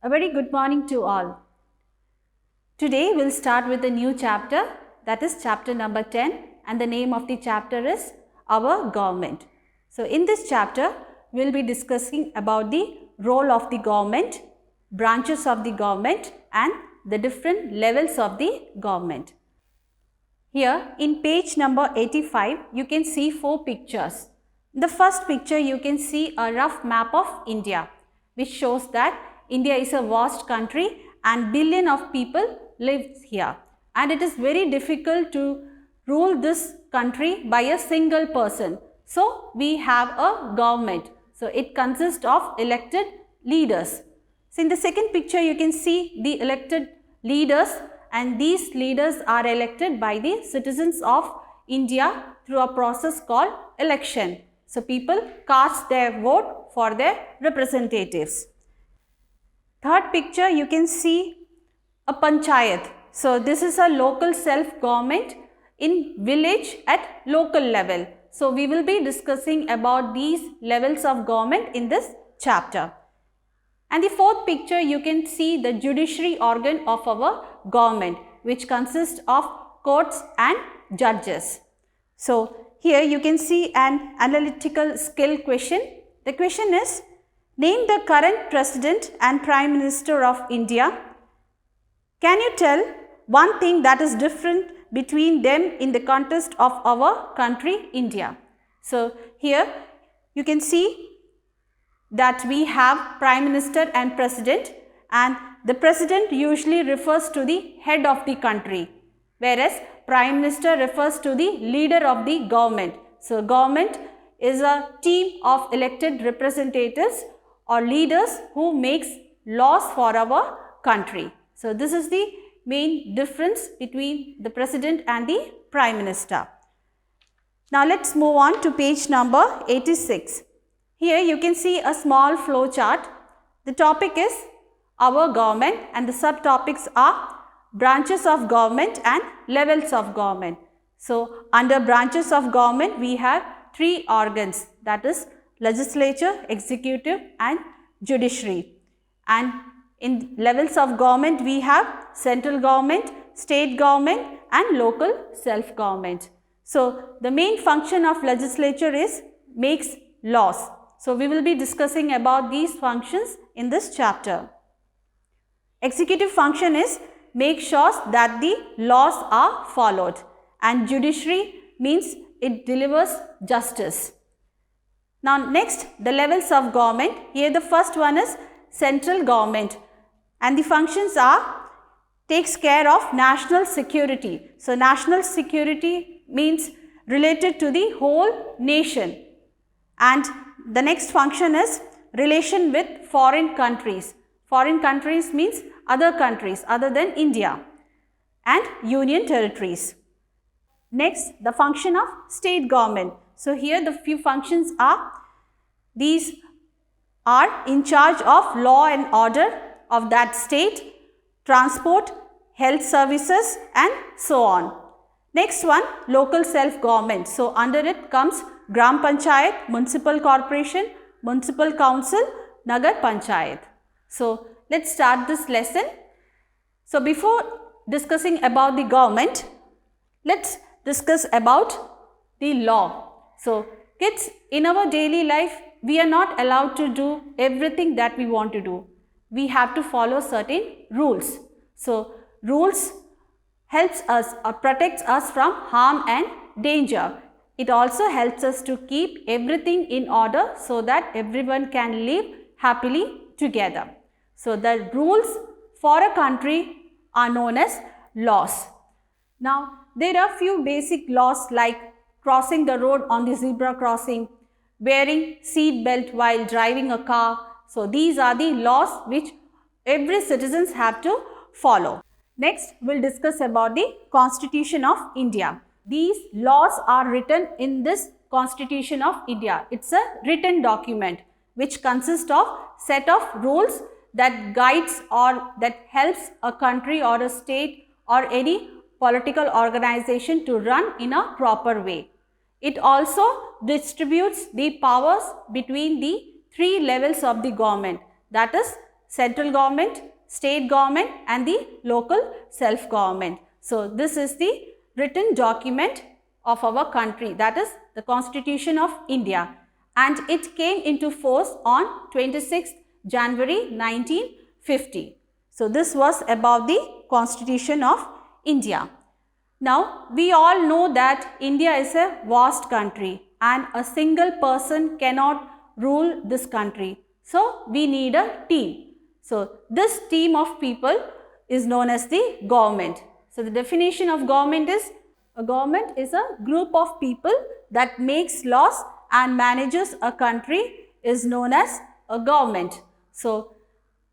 A very good morning to all. Today we'll start with a new chapter, that is chapter number 10, and the name of the chapter is Our Government. So in this chapter we'll be discussing about the role of the government, branches of the government and the different levels of the government. Here in page number 85 you can see 4 pictures. In the first picture you can see a rough map of India, which shows that India is a vast country and billion of people live here, and it is very difficult to rule this country by a single person. So we have a government. So it consists of elected leaders. So in the second picture you can see the elected leaders, and these leaders are elected by the citizens of India through a process called election. So people cast their vote for their representatives. Third picture you can see a panchayat. So this is a local self-government in village at local level. So we will be discussing about these levels of government in this chapter. And the fourth picture you can see the judiciary organ of our government, which consists of courts and judges. So here you can see an analytical skill question. The question is, name the current President and Prime Minister of India. Can you tell one thing that is different between them in the context of our country, India? So here you can see that we have Prime Minister and President, and the President usually refers to the head of the country, whereas Prime Minister refers to the leader of the government. So government is a team of elected representatives or leaders who makes laws for our country. So this is the main difference between the President and the Prime Minister. Now let's move on to page number 86. Here you can see a small flow chart. The topic is our government and the subtopics are branches of government and levels of government. So under branches of government we have 3 organs, that is legislature, executive and judiciary. And in levels of government we have central government, state government and local self-government. So the main function of legislature is makes laws. So we will be discussing about these functions in this chapter. Executive function is make sure that the laws are followed, and judiciary means it delivers justice. Now next, the levels of government. Here the first one is central government, and the functions are takes care of national security. So national security means related to the whole nation. And the next function is relation with foreign countries. Foreign countries means other countries other than India and union territories. Next, the function of state government. So here the few functions are, these are in charge of law and order of that state, transport, health services and so on. Next one, local self-government. So under it comes Gram Panchayat, Municipal Corporation, Municipal Council, Nagar Panchayat. So let's start this lesson. So before discussing about the government, let's discuss about the law. So kids, in our daily life, we are not allowed to do everything that we want to do. We have to follow certain rules. So rules helps us or protects us from harm and danger. It also helps us to keep everything in order so that everyone can live happily together. So the rules for a country are known as laws. Now there are few basic laws like crossing the road on the zebra crossing, wearing seat belt while driving a car. So these are the laws which every citizens have to follow. Next, we'll discuss about the Constitution of India. These laws are written in this Constitution of India. It's a written document which consists of set of rules that guides or that helps a country or a state or any political organization to run in a proper way. It also distributes the powers between the 3 levels of the government, that is central government, state government and the local self-government. So this is the written document of our country, that is the Constitution of India, and it came into force on 26th January 1950. So this was about the Constitution of India. Now we all know that India is a vast country and a single person cannot rule this country. So we need a team. So this team of people is known as the government. So the definition of government is, a government is a group of people that makes laws and manages a country is known as a government. So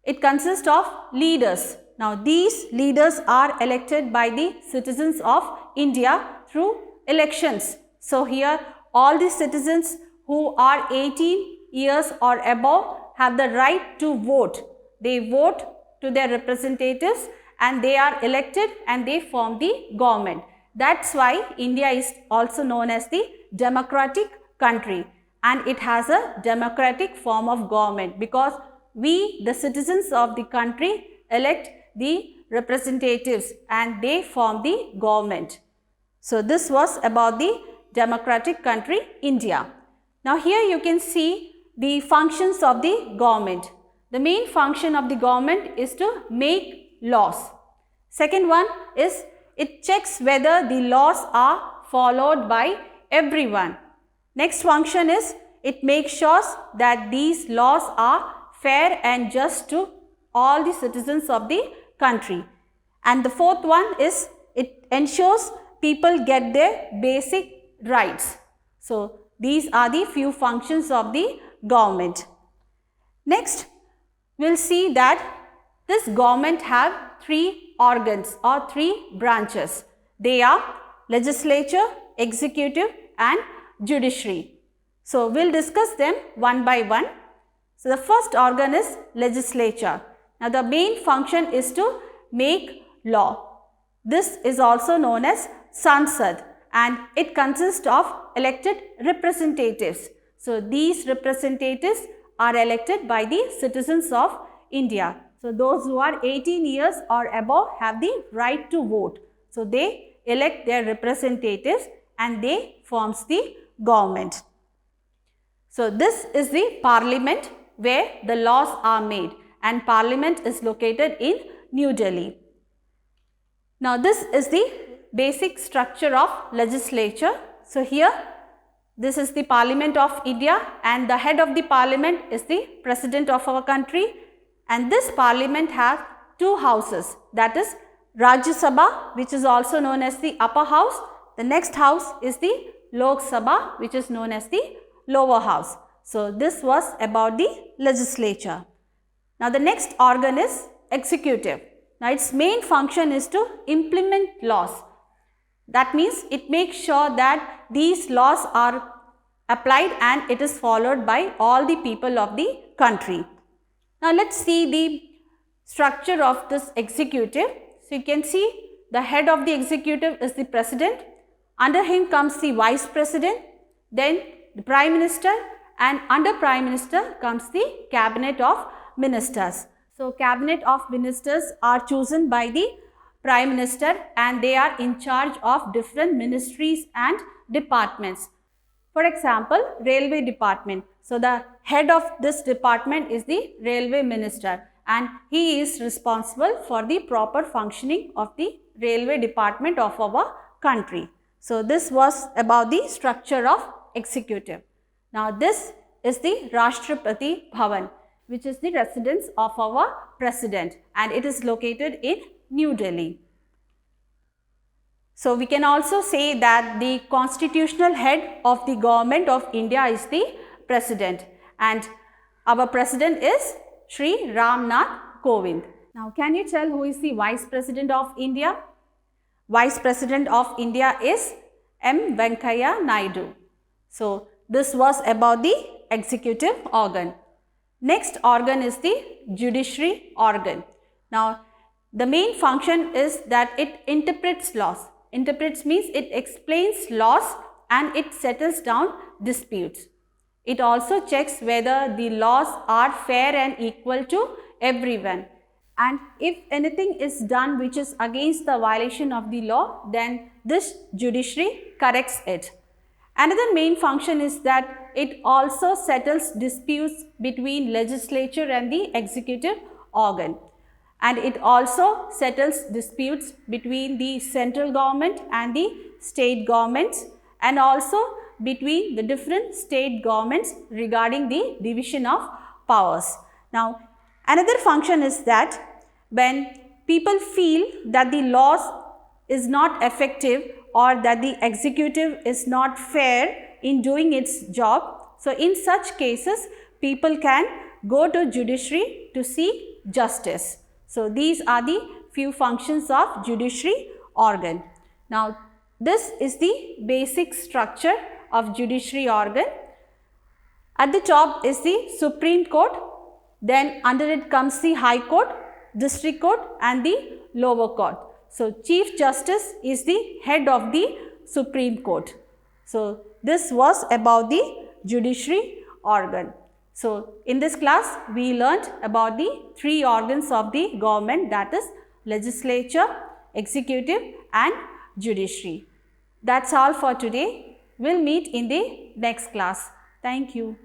it consists of leaders. Now these leaders are elected by the citizens of India through elections. So here all the citizens who are 18 years or above have the right to vote. They vote to their representatives and they are elected and they form the government. That's why India is also known as the democratic country, and it has a democratic form of government because we, the citizens of the country, elect the representatives and they form the government. So this was about the democratic country India. Now here you can see the functions of the government. The main function of the government is to make laws. Second one is it checks whether the laws are followed by everyone. Next function is it makes sure that these laws are fair and just to all the citizens of the country. And the fourth one is it ensures people get their basic rights. So these are the few functions of the government. Next, we'll see that this government have three organs or three branches. They are legislature, executive and judiciary. So we'll discuss them one by one. So the first organ is legislature. Now the main function is to make law. This is also known as Sansad and it consists of elected representatives. So these representatives are elected by the citizens of India. So those who are 18 years or above have the right to vote. So they elect their representatives and they forms the government. So this is the parliament where the laws are made, and parliament is located in New Delhi. Now this is the basic structure of legislature. So here this is the Parliament of India and the head of the parliament is the president of our country, and this parliament has two houses, that is Rajya Sabha, which is also known as the upper house. The next house is the Lok Sabha, which is known as the lower house. So this was about the legislature. Now the next organ is executive. Now its main function is to implement laws. That means it makes sure that these laws are applied and it is followed by all the people of the country. Now let's see the structure of this executive. So you can see the head of the executive is the president. Under him comes the vice president, then the prime minister, and under prime minister comes the cabinet of ministers. So cabinet of ministers are chosen by the prime minister and they are in charge of different ministries and departments. For example, railway department. So the head of this department is the railway minister and he is responsible for the proper functioning of the railway department of our country. So this was about the structure of executive. Now this is the Rashtrapati Bhavan, which is the residence of our president, and it is located in New Delhi. So we can also say that the constitutional head of the government of India is the president, and our president is Shri Ram Nath Kovind. Now can you tell who is the vice president of India? Vice president of India is M. Venkaiah Naidu. So this was about the executive organ. Next organ is the judiciary organ. Now the main function is that it interprets laws. Interprets means it explains laws and it settles down disputes. It also checks whether the laws are fair and equal to everyone. And if anything is done which is against the violation of the law, then this judiciary corrects it. Another main function is that it also settles disputes between legislature and the executive organ. And it also settles disputes between the central government and the state governments, and also between the different state governments regarding the division of powers. Now, another function is that when people feel that the laws is not effective or that the executive is not fair in doing its job, so in such cases people can go to judiciary to seek justice. So these are the few functions of judiciary organ. Now, this is the basic structure of judiciary organ. At the top is the Supreme Court, then under it comes the High Court, District Court and the lower court. So Chief Justice is the head of the Supreme Court. So this was about the judiciary organ. So in this class we learnt about the three organs of the government, that is legislature, executive and judiciary. That's all for today. We'll meet in the next class. Thank you.